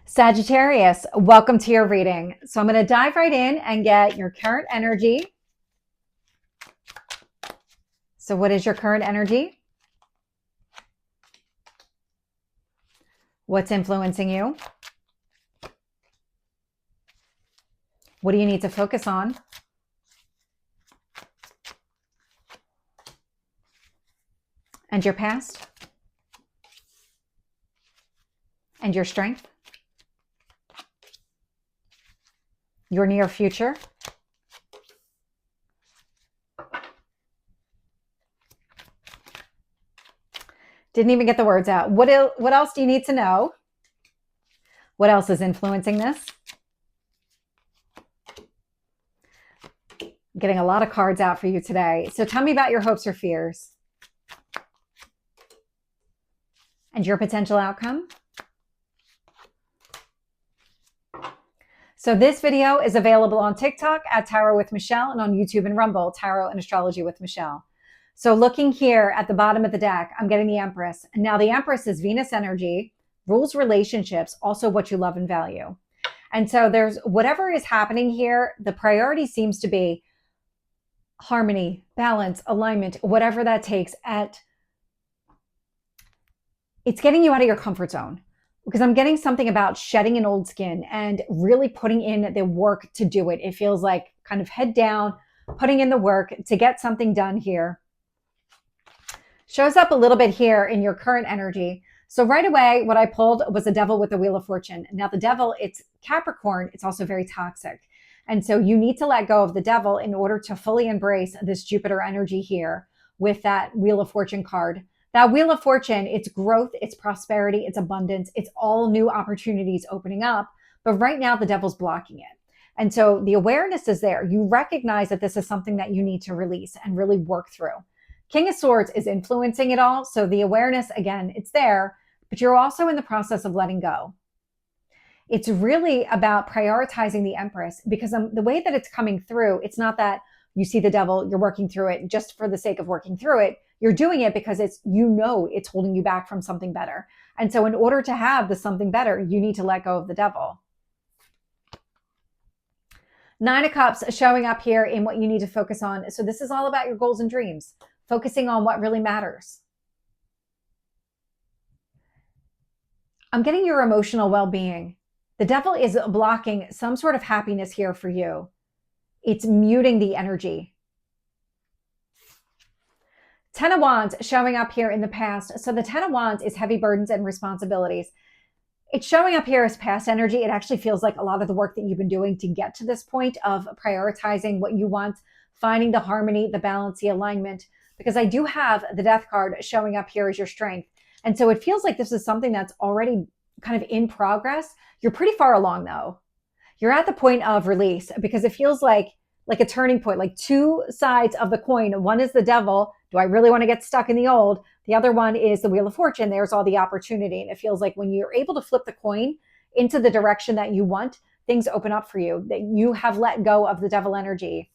Sagittarius, welcome to your reading. So I'm going to dive right in and get your current energy. So what is your current energy? What's influencing you? What do you need to focus on? And your past? And your strength? Your near future? Didn't even get the words out. What else do you need to know? What else is influencing this? I'm getting a lot of cards out for you today. So tell me about your hopes or fears. And your potential outcome. So this video is available on TikTok at Tarot with Michelle and on YouTube and Rumble, Tarot and Astrology with Michelle. So looking here at the bottom of the deck, I'm getting the Empress. And now the Empress is Venus energy, rules relationships, also what you love and value. And so there's whatever is happening here, the priority seems to be harmony, balance, alignment, whatever that takes. It's getting you out of your comfort zone. Because I'm getting something about shedding an old skin and really putting in the work to do it. It feels like kind of head down, putting in the work to get something done here. Shows up a little bit here in your current energy. So right away, what I pulled was the Devil with the Wheel of Fortune. Now the Devil, it's Capricorn. It's also very toxic. And so you need to let go of the Devil in order to fully embrace this Jupiter energy here with that Wheel of Fortune card. That Wheel of Fortune, it's growth, it's prosperity, it's abundance, it's all new opportunities opening up. But right now, the Devil's blocking it. And so the awareness is there. You recognize that this is something that you need to release and really work through. King of Swords is influencing it all. So the awareness, again, it's there, but you're also in the process of letting go. It's really about prioritizing the Empress because the way that it's coming through, it's not that you see the Devil, you're working through it just for the sake of working through it. You're doing it because it's holding you back from something better. And so in order to have the something better, you need to let go of the Devil. Nine of Cups showing up here in what you need to focus on. So this is all about your goals and dreams, focusing on what really matters. I'm getting your emotional well-being. The Devil is blocking some sort of happiness here for you. It's muting the energy. Ten of Wands showing up here in the past. So the Ten of Wands is heavy burdens and responsibilities. It's showing up here as past energy. It actually feels like a lot of the work that you've been doing to get to this point of prioritizing what you want, finding the harmony, the balance, the alignment, because I do have the Death card showing up here as your strength. And so it feels like this is something that's already kind of in progress. You're pretty far along though. You're at the point of release because it feels like a turning point, like two sides of the coin. One is the Devil. Do I really want to get stuck in the old? The other one is the Wheel of Fortune. There's all the opportunity. And it feels like when you're able to flip the coin into the direction that you want, things open up for you, that you have let go of the Devil energy.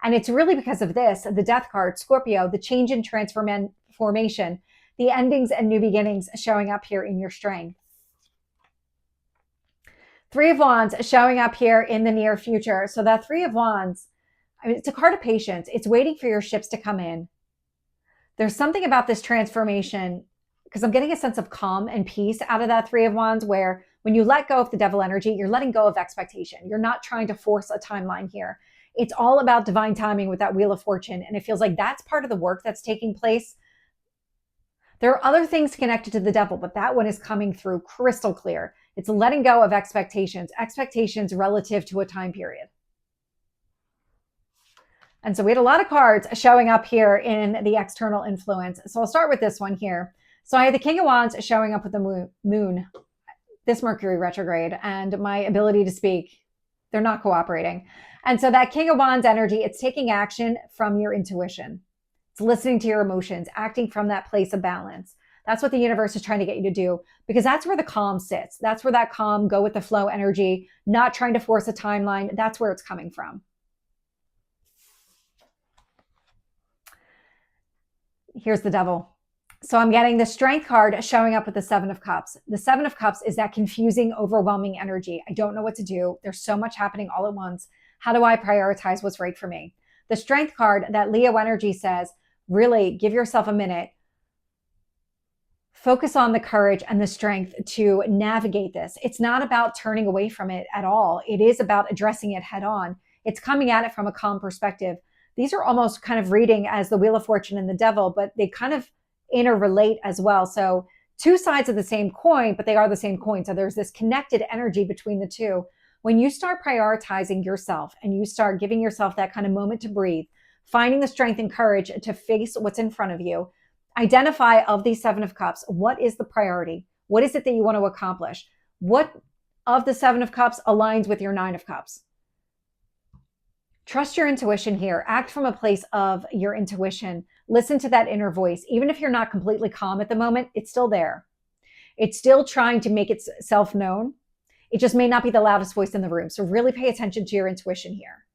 And it's really because of this, the Death card, Scorpio, the change and transformation, the endings and new beginnings showing up here in your strength. Three of Wands showing up here in the near future. So that Three of Wands, it's a card of patience. It's waiting for your ships to come in. There's something about this transformation because I'm getting a sense of calm and peace out of that Three of Wands where when you let go of the Devil energy, you're letting go of expectation. You're not trying to force a timeline here. It's all about divine timing with that Wheel of Fortune. And it feels like that's part of the work that's taking place. There are other things connected to the Devil, but that one is coming through crystal clear. It's letting go of expectations relative to a time period. And so we had a lot of cards showing up here in the external influence. So I'll start with this one here. So I have the King of Wands showing up with the moon, this Mercury retrograde, and my ability to speak, they're not cooperating. And so that King of Wands energy, it's taking action from your intuition. It's listening to your emotions, acting from that place of balance. That's what the universe is trying to get you to do because that's where the calm sits. That's where that calm, go with the flow energy, not trying to force a timeline. That's where it's coming from. Here's the Devil. So I'm getting the Strength card showing up with the Seven of Cups. The Seven of Cups is that confusing, overwhelming energy. I don't know what to do. There's so much happening all at once. How do I prioritize what's right for me? The Strength card, that Leo energy says, really give yourself a minute. Focus on the courage and the strength to navigate this. It's not about turning away from it at all. It is about addressing it head on. It's coming at it from a calm perspective. These are almost kind of reading as the Wheel of Fortune and the Devil, but they kind of interrelate as well. So two sides of the same coin, but they are the same coin. So there's this connected energy between the two. When you start prioritizing yourself and you start giving yourself that kind of moment to breathe, finding the strength and courage to face what's in front of you, identify of these Seven of Cups, what is the priority? What is it that you want to accomplish? What of the Seven of Cups aligns with your Nine of Cups? Trust your intuition here. Act from a place of your intuition. Listen to that inner voice. Even if you're not completely calm at the moment, it's still there. It's still trying to make itself known. It just may not be the loudest voice in the room. So really pay attention to your intuition here.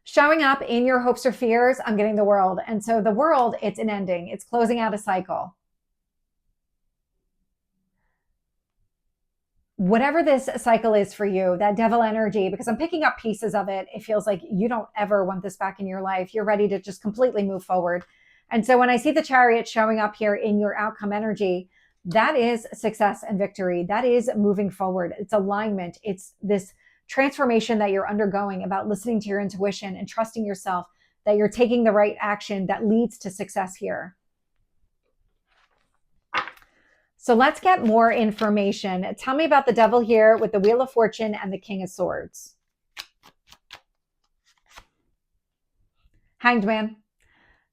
Showing up in your hopes or fears, I'm getting the World. And so the World, it's an ending. It's closing out a cycle. Whatever this cycle is for you, that Devil energy, because I'm picking up pieces of it, it feels like you don't ever want this back in your life. You're ready to just completely move forward. And so when I see the Chariot showing up here in your outcome energy, that is success and victory. That is moving forward. It's alignment. It's this transformation that you're undergoing about listening to your intuition and trusting yourself, that you're taking the right action that leads to success here. So let's get more information. Tell me about the Devil here with the Wheel of Fortune and the King of Swords. Hanged Man.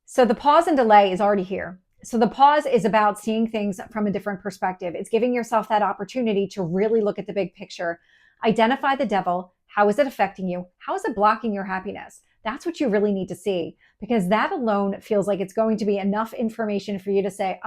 So the pause and delay is already here. So the pause is about seeing things from a different perspective. It's giving yourself that opportunity to really look at the big picture. Identify the Devil. How is it affecting you? How is it blocking your happiness? That's what you really need to see, because that alone feels like it's going to be enough information for you to say,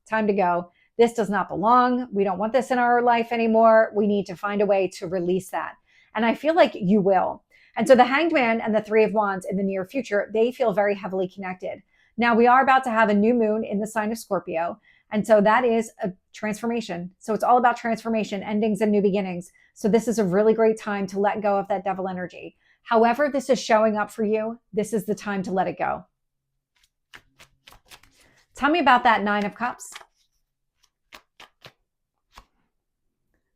time to go. This does not belong. We don't want this in our life anymore. We need to find a way to release that. And I feel like you will. And so the Hanged Man and the Three of Wands in the near future, they feel very heavily connected. Now we are about to have a new moon in the sign of Scorpio. And so that is a transformation. So it's all about transformation, endings and new beginnings. So this is a really great time to let go of that Devil energy. However this is showing up for you, this is the time to let it go. Tell me about that Nine of Cups.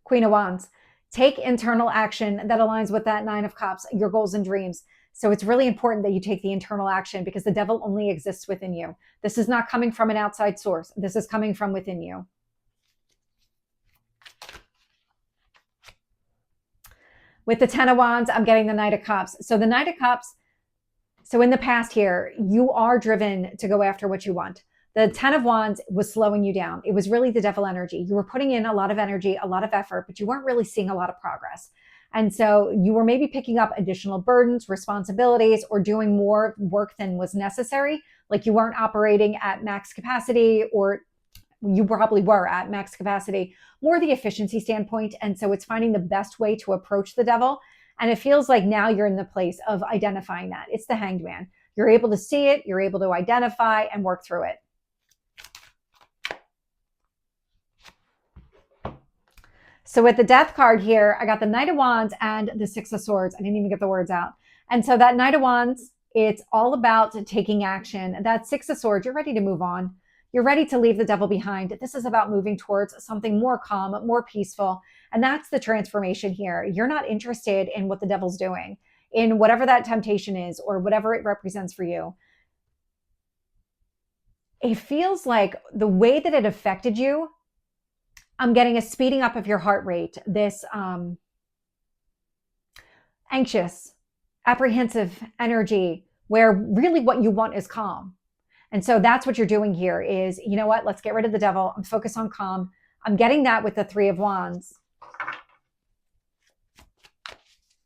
Queen of Wands. Take internal action that aligns with that Nine of Cups, your goals and dreams. So it's really important that you take the internal action, because the Devil only exists within you. This is not coming from an outside source. This is coming from within you. With the Ten of Wands, I'm getting the Knight of Cups. So the Knight of Cups, so in the past here, you are driven to go after what you want. The Ten of Wands was slowing you down. It was really the Devil energy. You were putting in a lot of energy, a lot of effort, but you weren't really seeing a lot of progress. And so you were maybe picking up additional burdens, responsibilities, or doing more work than was necessary. Like you weren't operating at max capacity, or you probably were at max capacity, more the efficiency standpoint. And so it's finding the best way to approach the Devil. And it feels like now you're in the place of identifying that. It's the Hanged Man. You're able to see it. You're able to identify and work through it. So with the Death card here, I got the Knight of Wands and the Six of Swords. I didn't even get the words out. And so that Knight of Wands, it's all about taking action. That Six of Swords, you're ready to move on. You're ready to leave the Devil behind. This is about moving towards something more calm, more peaceful. And that's the transformation here. You're not interested in what the Devil's doing, in whatever that temptation is or whatever it represents for you. It feels like the way that it affected you, I'm getting a speeding up of your heart rate, this anxious, apprehensive energy, where really what you want is calm. And so that's what you're doing here is, you know what, let's get rid of the Devil. I'm focused on calm. I'm getting that with the Three of Wands.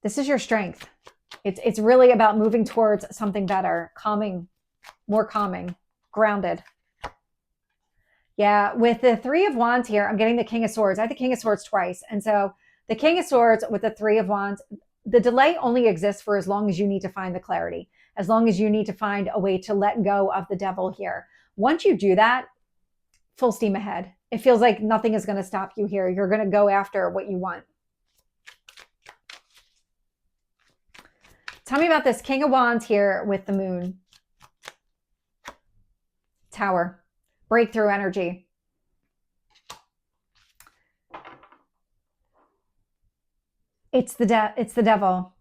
This is your strength. It's really about moving towards something better, calming, more calming, grounded. Yeah, with the Three of Wands here, I'm getting the King of Swords. I had the King of Swords twice. And so the King of Swords with the Three of Wands, the delay only exists for as long as you need to find the clarity. as long as you need to find a way to let go of the devil here. Once you do that, full steam ahead. It feels like nothing is going to stop you here. You're going to go after what you want. Tell me about this King of Wands here with the moon. Tower. Breakthrough energy. It's the devil.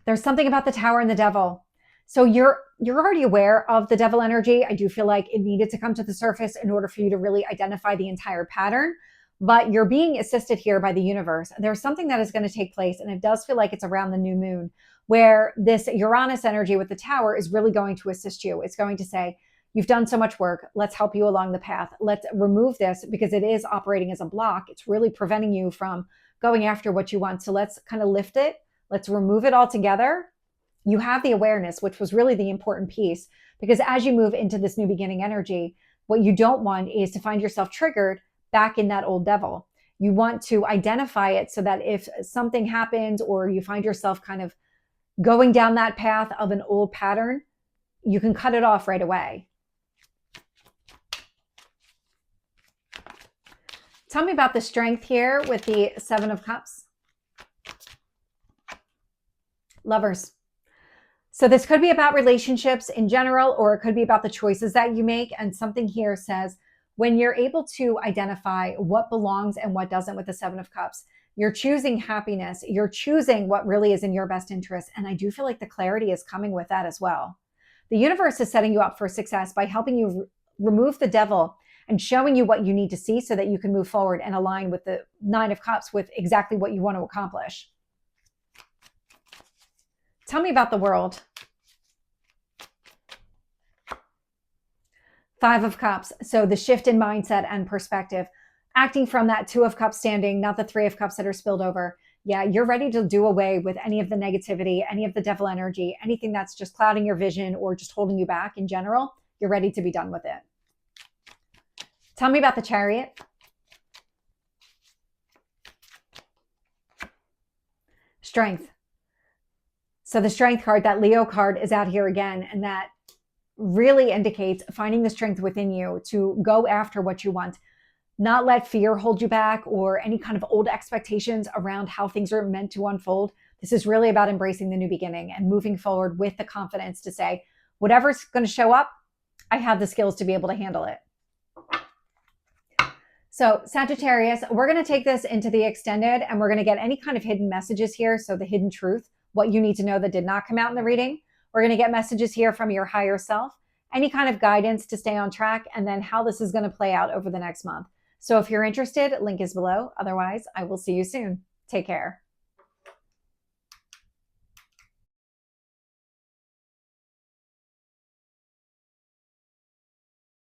There's something about the Tower and the devil. So you're already aware of the devil energy. I do feel like it needed to come to the surface in order for you to really identify the entire pattern. But you're being assisted here by the universe. There's something that is going to take place, and it does feel like it's around the new moon, where this Uranus energy with the Tower is really going to assist you. It's going to say, you've done so much work. Let's help you along the path. Let's remove this because it is operating as a block. It's really preventing you from going after what you want. So let's kind of lift it. Let's remove it all together. You have the awareness, which was really the important piece, because as you move into this new beginning energy, what you don't want is to find yourself triggered back in that old devil. You want to identify it so that if something happens or you find yourself kind of going down that path of an old pattern, you can cut it off right away. Tell me about the strength here with the Seven of Cups. Lovers. So this could be about relationships in general, or it could be about the choices that you make. And something here says, when you're able to identify what belongs and what doesn't with the Seven of Cups, you're choosing happiness. You're choosing what really is in your best interest. And I do feel like the clarity is coming with that as well. The universe is setting you up for success by helping you remove the devil and showing you what you need to see so that you can move forward and align with the Nine of Cups with exactly what you want to accomplish. Tell me about the World. Five of Cups. So the shift in mindset and perspective, acting from that Two of Cups standing, not the Three of Cups that are spilled over. Yeah, you're ready to do away with any of the negativity, any of the devil energy, anything that's just clouding your vision or just holding you back in general. You're ready to be done with it. Tell me about the Chariot. Strength. So the Strength card, that Leo card, is out here again, and that really indicates finding the strength within you to go after what you want. Not let fear hold you back or any kind of old expectations around how things are meant to unfold. This is really about embracing the new beginning and moving forward with the confidence to say, whatever's going to show up, I have the skills to be able to handle it. So Sagittarius, we're going to take this into the extended, and we're going to get any kind of hidden messages here. So the hidden truth, what you need to know that did not come out in the reading. We're going to get messages here from your higher self, any kind of guidance to stay on track, and then how this is going to play out over the next month. So if you're interested, link is below. Otherwise, I will see you soon. Take care.